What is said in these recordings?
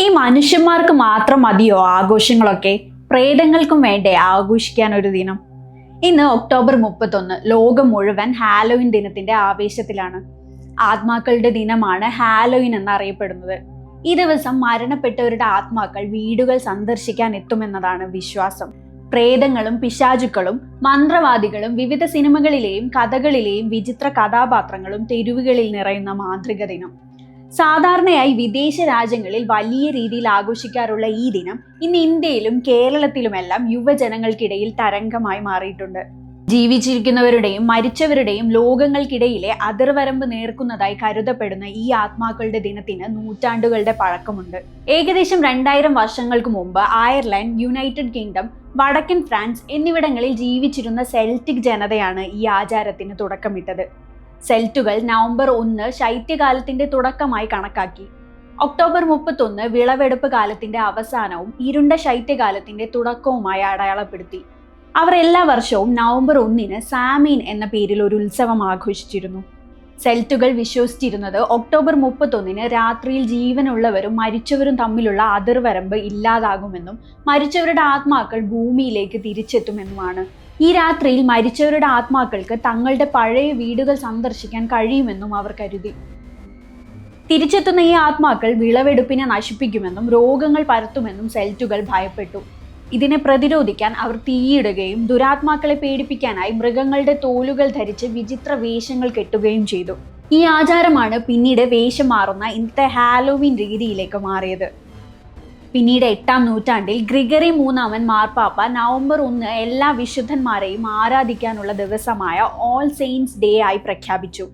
ഈ മനുഷ്യന്മാർക്ക് മാത്രം മതിയോ ആഘോഷങ്ങളൊക്കെ? പ്രേതങ്ങൾക്കും വേണ്ടേ ആഘോഷിക്കാൻ ഒരു ദിനം? ഇന്ന് ഒക്ടോബർ 31 ലോകം മുഴുവൻ ഹാലോവിൻ ദിനത്തിന്റെ ആവേശത്തിലാണ്. ആത്മാക്കളുടെ ദിനമാണ് ഹാലോവിൻ എന്നറിയപ്പെടുന്നത്. ഈ ദിവസം മരണപ്പെട്ടവരുടെ ആത്മാക്കൾ വീടുകൾ സന്ദർശിക്കാൻ എത്തുമെന്നതാണ് വിശ്വാസം. പ്രേതങ്ങളും പിശാചുക്കളും മന്ത്രവാദികളും വിവിധ സിനിമകളിലെയും കഥകളിലെയും വിചിത്ര കഥാപാത്രങ്ങളും തെരുവുകളിൽ നിറയുന്ന മാന്ത്രിക ദിനം. സാധാരണയായി വിദേശ രാജ്യങ്ങളിൽ വലിയ രീതിയിൽ ആഘോഷിക്കാറുള്ള ഈ ദിനം ഇന്ന് ഇന്ത്യയിലും കേരളത്തിലുമെല്ലാം യുവജനങ്ങൾക്കിടയിൽ തരംഗമായി മാറിയിട്ടുണ്ട്. ജീവിച്ചിരിക്കുന്നവരുടെയും മരിച്ചവരുടെയും ലോകങ്ങൾക്കിടയിലെ അതിർവരമ്പ് നേർക്കുന്നതായി കരുതപ്പെടുന്ന ഈ ആത്മാക്കളുടെ ദിനത്തിന് നൂറ്റാണ്ടുകളുടെ പഴക്കമുണ്ട്. ഏകദേശം 2000 വർഷങ്ങൾക്ക് മുമ്പ് അയർലൻഡ്, യുണൈറ്റഡ് കിങ്ഡം, വടക്കൻ ഫ്രാൻസ് എന്നിവിടങ്ങളിൽ ജീവിച്ചിരുന്ന സെൽറ്റിക് ജനതയാണ് ഈ ആചാരത്തിന് തുടക്കമിട്ടത്. സെൽറ്റുകൾ നവംബർ 1 ശൈത്യകാലത്തിന്റെ തുടക്കമായി കണക്കാക്കി. ഒക്ടോബർ 31 വിളവെടുപ്പ് കാലത്തിന്റെ അവസാനവും ഇരുണ്ട ശൈത്യകാലത്തിന്റെ തുടക്കവുമായി അടയാളപ്പെടുത്തി. അവർ എല്ലാ വർഷവും നവംബർ 1 സാമീൻ എന്ന പേരിൽ ഒരു ഉത്സവം ആഘോഷിച്ചിരുന്നു. സെൽറ്റുകൾ വിശ്വസിച്ചിരുന്നത് ഒക്ടോബർ 31 രാത്രിയിൽ ജീവനുള്ളവരും മരിച്ചവരും തമ്മിലുള്ള അതിർവരമ്പ് ഇല്ലാതാകുമെന്നും മരിച്ചവരുടെ ആത്മാക്കൾ ഭൂമിയിലേക്ക് തിരിച്ചെത്തുമെന്നുമാണ്. ഈ രാത്രിയിൽ മരിച്ചവരുടെ ആത്മാക്കൾക്ക് തങ്ങളുടെ പഴയ വീടുകൾ സന്ദർശിക്കാൻ കഴിയുമെന്നും അവർ കരുതി. തിരിച്ചെത്തുന്ന ഈ ആത്മാക്കൾ വിളവെടുപ്പിനെ നശിപ്പിക്കുമെന്നും രോഗങ്ങൾ പരത്തുമെന്നും സെൽറ്റുകൾ ഭയപ്പെട്ടു. ഇതിനെ പ്രതിരോധിക്കാൻ അവർ തീയിടുകയും ദുരാത്മാക്കളെ പേടിപ്പിക്കാനായി മൃഗങ്ങളുടെ തോലുകൾ ധരിച്ച് വിചിത്ര വേഷങ്ങൾ കെട്ടുകയും ചെയ്തു. ഈ ആചാരമാണ് പിന്നീട് വേഷം മാറുന്ന ഇന്നത്തെ ഹാലോവീൻ രീതിയിലേക്ക് മാറിയത്. പിന്നീട് 8ാം നൂറ്റാണ്ടിൽ ഗ്രിഗറി 3 മാർപ്പാപ്പ നവംബർ 1 എല്ലാ വിശുദ്ധന്മാരെയും ആരാധിക്കാനുള്ള ദിവസമായ ഓൾ സെയിൻറ്റ്സ് ഡേ ആയി പ്രഖ്യാപിച്ചു.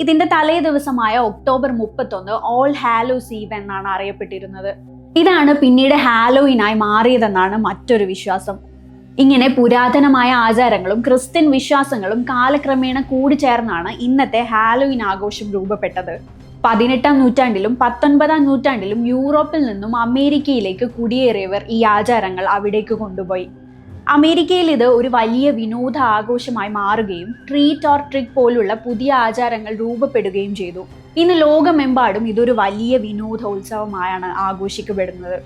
ഇതിന്റെ തലേ ദിവസമായ ഒക്ടോബർ 31 ഓൾ ഹാലോസ് ഈവ് എന്നാണ് അറിയപ്പെട്ടിരുന്നത്. ഇതാണ് പിന്നീട് ഹാലോവീനായി മാറിയതെന്നാണ് മറ്റൊരു വിശ്വാസം. ഇങ്ങനെ പുരാതനമായ ആചാരങ്ങളും ക്രിസ്ത്യൻ വിശ്വാസങ്ങളും കാലക്രമേണ കൂടിച്ചേർന്നാണ് ഇന്നത്തെ ഹാലോവീൻ ആഘോഷം രൂപപ്പെട്ടത്. 18ാം നൂറ്റാണ്ടിലും 19ാം നൂറ്റാണ്ടിലും യൂറോപ്പിൽ നിന്നും അമേരിക്കയിലേക്ക് കുടിയേറിയവർ ഈ ആചാരങ്ങൾ അവിടേക്ക് കൊണ്ടുപോയി. അമേരിക്കയിൽ ഇത് ഒരു വലിയ വിനോദ ആഘോഷമായി മാറുകയും ട്രീറ്റ് ഓർ ട്രിക്ക് പോലുള്ള പുതിയ ആചാരങ്ങൾ രൂപപ്പെടുകയും ചെയ്തു. ഇന്ന് ലോകമെമ്പാടും ഇതൊരു വലിയ വിനോദോത്സവമായാണ് ആഘോഷിക്കപ്പെടുന്നത്.